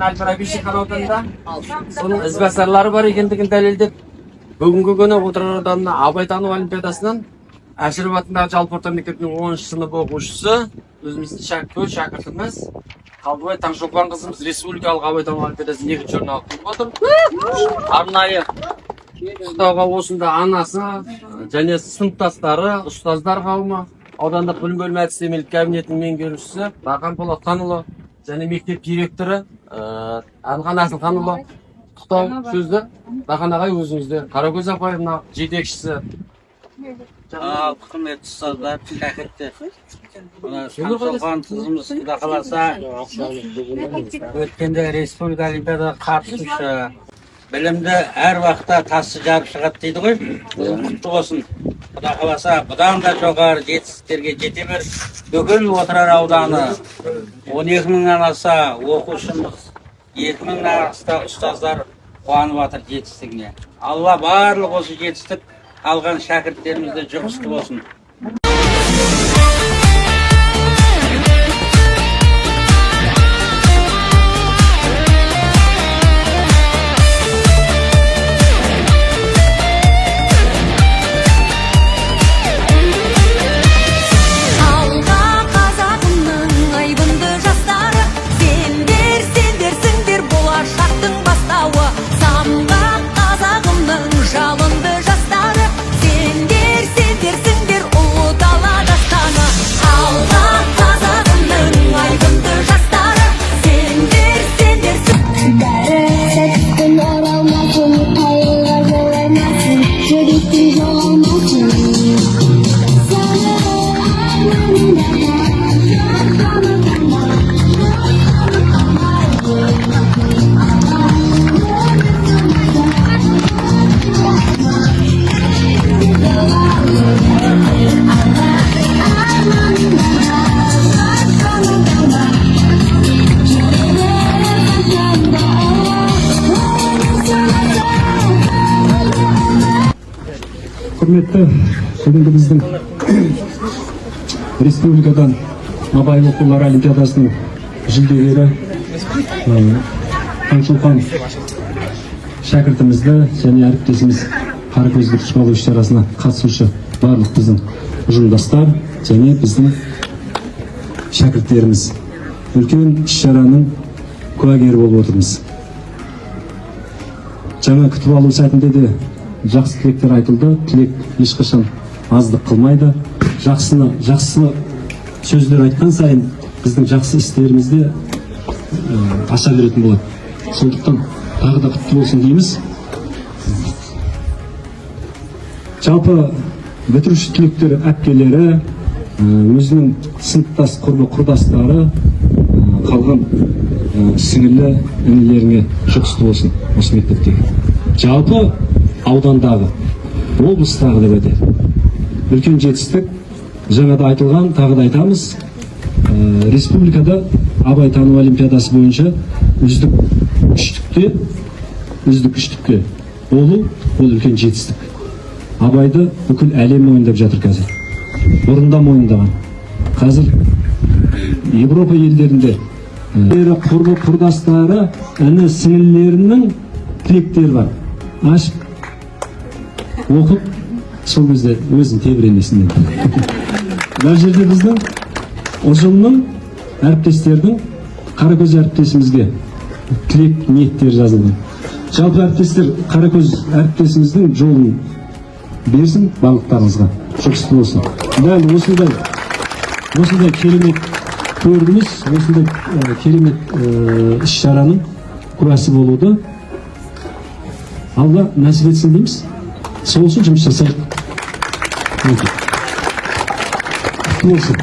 Alper Abişi kanalında soның ізбасарлары бар екендігін дәлелдеп, бүгінгі күні отырардан абайтану олимпиадасынан Әшіров атындағы жалпы орта мектептің 10-шы сынып оқушысы, өзіміздің шәкіртіміз Қалдыбай Таңшолпан қызымыз республикалық абайтану олимпиадасының 2-ші орын алып келіп отыр. Арнайы құттықтауға осында анасы және сыныптастары, ұстаздар қауымы, аудандық білім бөлімі әдістемелік кабинетінің меңгерушісі Дархан Полатханұлы және мектеп директоры Әлхан Әсілханұлы құттықтау сөзді Дархан ағай өзіңізде. Қаракөз апай мына жетекшісі. Құрметті ұстаздар, шәкірттер. Таңшолпан қызымыз құда қаласа өткенде республика олимпиадаға қатысушы. Білімді әр уақытта тасы жарып шығады дейді ғой. Құтты болсын. Құда қаласа бұдан да жоғары жетістіктерге жете бер. Бүгін Отырар ауданы 12.000-нан аса оқушымыз, 2.000-нан аса ұстаздар қуанып жатыр жетістігіне. Алла барлық осы жетістік алған шәкірттерімізді жұмысты болсын. Құрметті бүгінгі біздің республикадан абай оқулары олимпиадасының жүлдегері Таңшолпан шәкіртімізді және әріптесіміз Қаракөзді күшік алу іс-шарасына қатысушы барлық біздің ұжымдастар және біздің шәкірттеріміз үлкен іс-шараның куәгері болып отырмыз. Жаңа күтіп алу сәтінде де жақсы тілектер айтылды. Тілек ешқашан аздық қылмайды. Жақсы сөздер айтқан сайын біздің жақсы істерімізде аша беретін болады. Сондықтан тағы да құтты болсын дейміз. Жалпы бітіруші түлектер әпкелері, өзінің сыныптас құрдастары, қалған сіңілі інілеріне жұғысты болсын осы мектептегі. Жалпы аудандағы, облыстағы деп айтады. Үлкен жетістік, жаңада айтылған, тағы да айтамыз. Республикада абайтану олимпиадасы бойынша үздік үштікте болу, ол үлкен жетістік. Абайды бүкіл әлем мойындап жатыр қазір. Бұрында мойындаған. Қазір Европа елдерінде құрдастары, іні сіңілілерінің тілектері бар. Ашып оқып, сол кезде өзін тебіренесін. Бұл жерде біздің ұжымның әріптестердің Қаракөз әріптесімізге тілек ниеттер жазылды. Жалпы әріптестер Қаракөз әріптесіміздің жолын берсін барлықтарыңызға. Жұғысты болсын. Дәл осындай керемет көрдіңіз, осындай керемет іс-шараның куәсі болуды Алла нәсіп етсін дейміз. Сол үшін жұмыс жасайық. Құтты болсын.